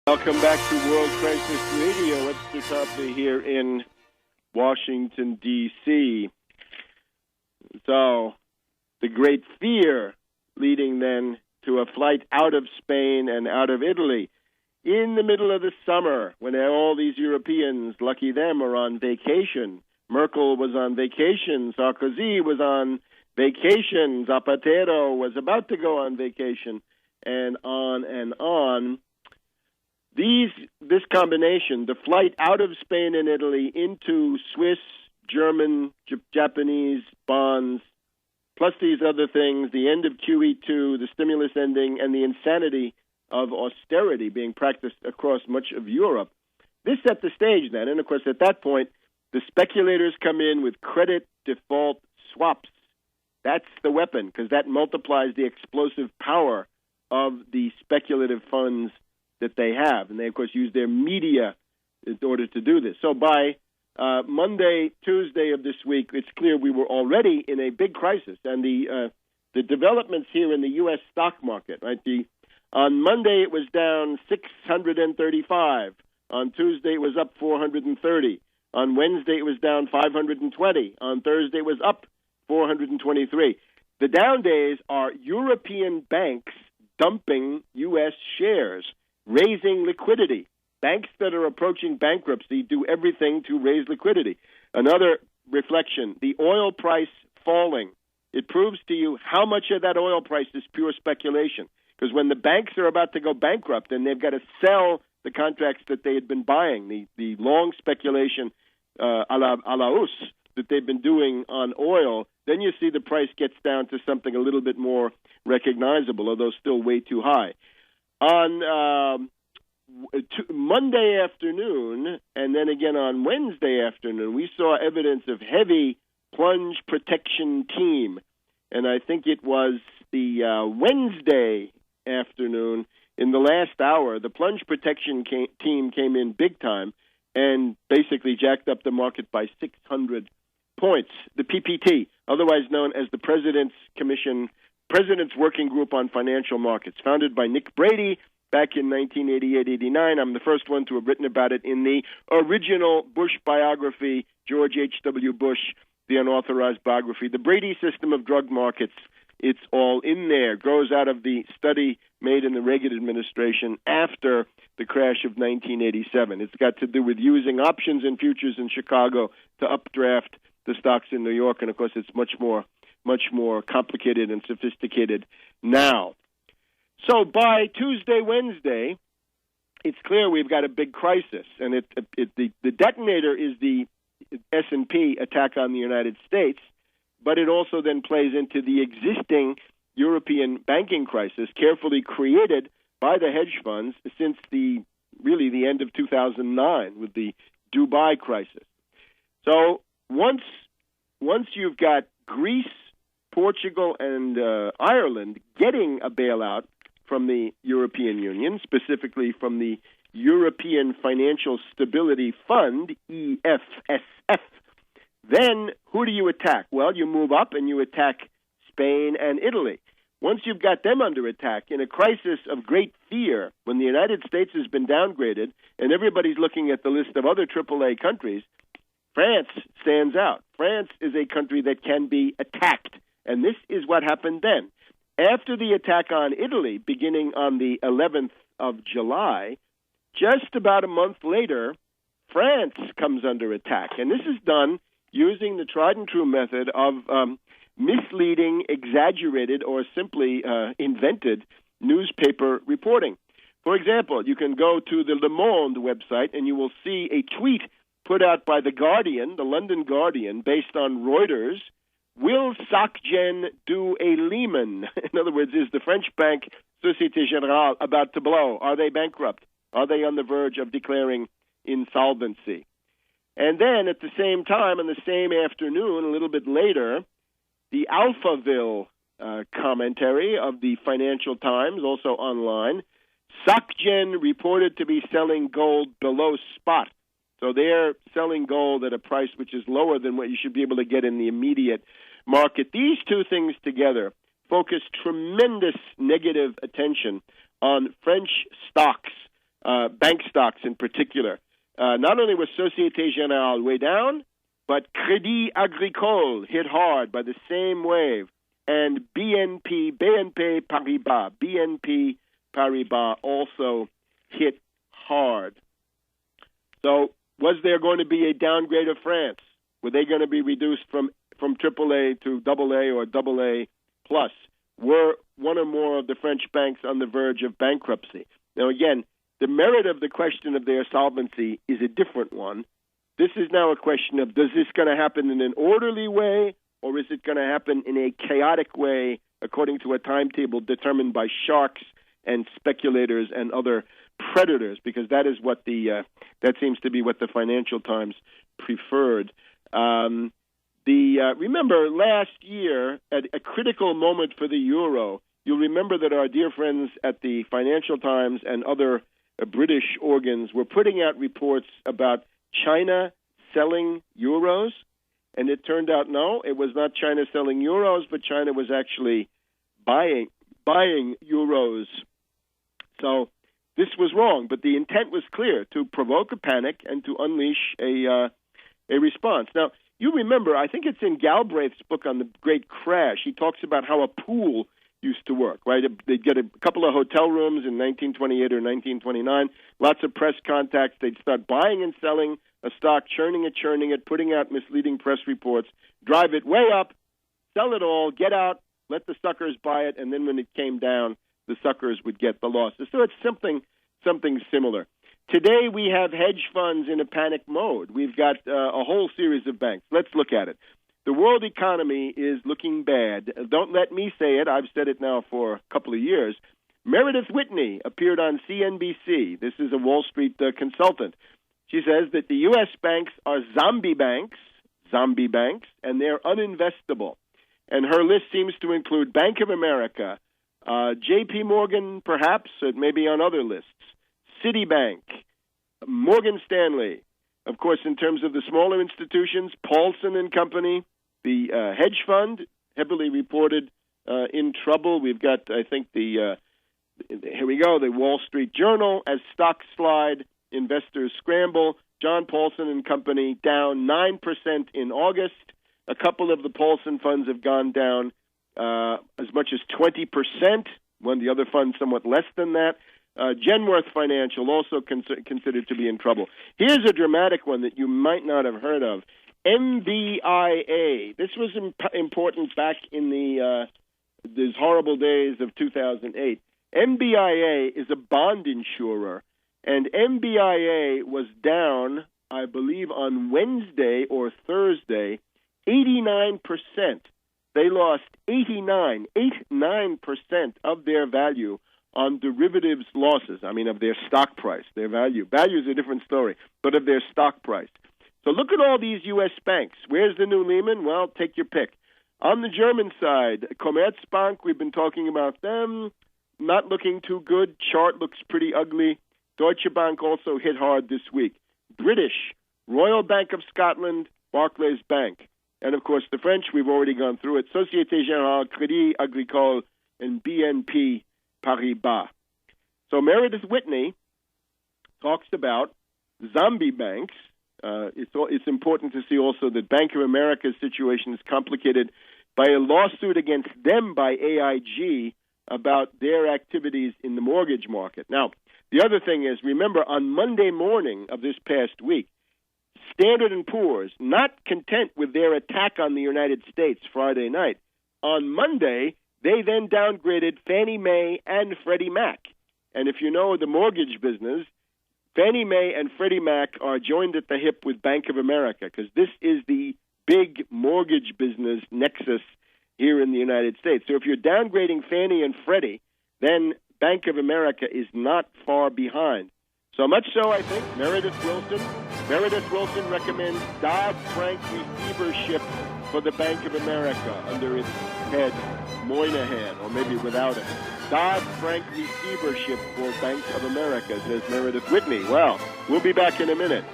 Welcome back to World Crisis Radio. Webster Tarpley here in Washington, D.C. So, the great fear leading then to a flight out of Spain and out of Italy in the middle of the summer when all these Europeans, lucky them, are on vacation. Merkel was on vacation. Sarkozy was on vacation. Zapatero was about to go on vacation, and on and on. This combination, the flight out of Spain and Italy into Swiss, German, Japanese bonds, plus these other things, the end of QE2, the stimulus ending, and the insanity of austerity being practiced across much of Europe, this set the stage then. And, of course, at that point, the speculators come in with credit default swaps. That's the weapon, because that multiplies the explosive power of the speculative funds that they have. And they, of course, use their media in order to do this. So by Monday, Tuesday of this week, it's clear we were already in a big crisis. And the developments here in the U.S. stock market, right? On Monday, it was down 635. On Tuesday, it was up 430. On Wednesday, it was down 520. On Thursday, it was up 423. The down days are European banks dumping U.S. shares, raising liquidity. Banks that are approaching bankruptcy do everything to raise liquidity. Another reflection, the oil price falling. It proves to you how much of that oil price is pure speculation. Because when the banks are about to go bankrupt and they've got to sell the contracts that they had been buying, the long speculation a la hausse that they've been doing on oil, then you see the price gets down to something a little bit more recognizable, although still way too high. On Monday afternoon, and then again on Wednesday afternoon, we saw evidence of heavy plunge protection team. And I think it was the Wednesday afternoon, in the last hour, the plunge protection team came in big time and basically jacked up the market by 600 points. The PPT, otherwise known as the President's Working Group on Financial Markets, founded by Nick Brady back in 1988-89. I'm the first one to have written about it in the original Bush biography, George H.W. Bush, the unauthorized biography. The Brady system of drug markets, it's all in there. Grows out of the study made in the Reagan administration after the crash of 1987. It's got to do with using options and futures in Chicago to updraft the stocks in New York, and of course it's much more complicated and sophisticated now. So by Tuesday, Wednesday, it's clear we've got a big crisis, and the detonator is the S&P attack on the United States, but it also then plays into the existing European banking crisis, carefully created by the hedge funds since the end of 2009 with the Dubai crisis. So once you've got Greece, Portugal, and Ireland getting a bailout from the European Union, specifically from the European Financial Stability Fund, EFSF, then who do you attack? Well, you move up and you attack Spain and Italy. Once you've got them under attack in a crisis of great fear, when the United States has been downgraded and everybody's looking at the list of other AAA countries, France stands out. France is a country that can be attacked, and this is what happened then. After the attack on Italy, beginning on the 11th of July, just about a month later, France comes under attack. And this is done using the tried and true method of misleading, exaggerated, or simply invented newspaper reporting. For example, you can go to the Le Monde website and you will see a tweet put out by The Guardian, the London Guardian, based on Reuters. Will SocGen do a Lehman? In other words, is the French bank Société Générale about to blow? Are they bankrupt? Are they on the verge of declaring insolvency? And then at the same time, on the same afternoon, a little bit later, the Alphaville commentary of the Financial Times, also online, SocGen reported to be selling gold below spot. So they're selling gold at a price which is lower than what you should be able to get in the immediate market. These two things together focus tremendous negative attention on French stocks bank stocks in particular. Not only was Société Générale way down, but Crédit Agricole hit hard by the same wave, and BNP Paribas also hit hard. So was there going to be a downgrade of France? Were they going to be reduced from AAA to AA or AA plus? Were one or more of the French banks on the verge of bankruptcy? Now, again, the merit of the question of their solvency is a different one. This is now a question of, does this going to happen in an orderly way, or is it going to happen in a chaotic way according to a timetable determined by sharks and speculators and other predators? Because that is what that seems to be what the Financial Times preferred. Remember last year, at a critical moment for the euro, you'll remember that our dear friends at the Financial Times and other British organs were putting out reports about China selling euros, and it turned out, no, it was not China selling euros, but China was actually buying euros. So this was wrong, but the intent was clear, to provoke a panic and to unleash a response. Now, you remember, I think it's in Galbraith's book on the Great Crash, he talks about how a pool used to work, right? They'd get a couple of hotel rooms in 1928 or 1929, lots of press contacts. They'd start buying and selling a stock, churning it, putting out misleading press reports, drive it way up, sell it all, get out, let the suckers buy it, and then when it came down, the suckers would get the losses. So it's something similar. Today we have hedge funds in a panic mode. We've got a whole series of banks. Let's look at it. The world economy is looking bad. Don't let me say it. I've said it now for a couple of years. Meredith Whitney appeared on CNBC. This is a Wall Street consultant. She says that the U.S. banks are zombie banks, and they're uninvestable. And her list seems to include Bank of America, J.P. Morgan, perhaps, it may be on other lists, Citibank, Morgan Stanley. Of course, in terms of the smaller institutions, Paulson and Company, the hedge fund, heavily reported in trouble. We've got, I think, here we go, the Wall Street Journal, as stocks slide, investors scramble. John Paulson and Company down 9% in August. A couple of the Paulson funds have gone down as much as 20%, one of the other funds somewhat less than that. Genworth Financial also considered to be in trouble. Here's a dramatic one that you might not have heard of. MBIA. This was important back in these horrible days of 2008. MBIA is a bond insurer, and MBIA was down, I believe, on Wednesday or Thursday, 89%. They lost 89% of their value on derivatives losses, of their stock price, their value. Value is a different story, but of their stock price. So look at all these U.S. banks. Where's the new Lehman? Well, take your pick. On the German side, Commerzbank, we've been talking about them, not looking too good. Chart looks pretty ugly. Deutsche Bank also hit hard this week. British, Royal Bank of Scotland, Barclays Bank. And, of course, the French, we've already gone through it. Société Générale, Crédit Agricole, and BNP Paribas. So Meredith Whitney talks about zombie banks. It's important to see also that Bank of America's situation is complicated by a lawsuit against them by AIG about their activities in the mortgage market. Now, the other thing is, remember, on Monday morning of this past week, Standard & Poor's, not content with their attack on the United States Friday night, on Monday, they then downgraded Fannie Mae and Freddie Mac. And if you know the mortgage business, Fannie Mae and Freddie Mac are joined at the hip with Bank of America, because this is the big mortgage business nexus here in the United States. So if you're downgrading Fannie and Freddie, then Bank of America is not far behind. So much so, I think, Meredith Wilson recommends Dodd-Frank receivership for the Bank of America under its head, Moynihan, or maybe without it. Dodd-Frank receivership for Bank of America, says Meredith Whitney. Well, we'll be back in a minute.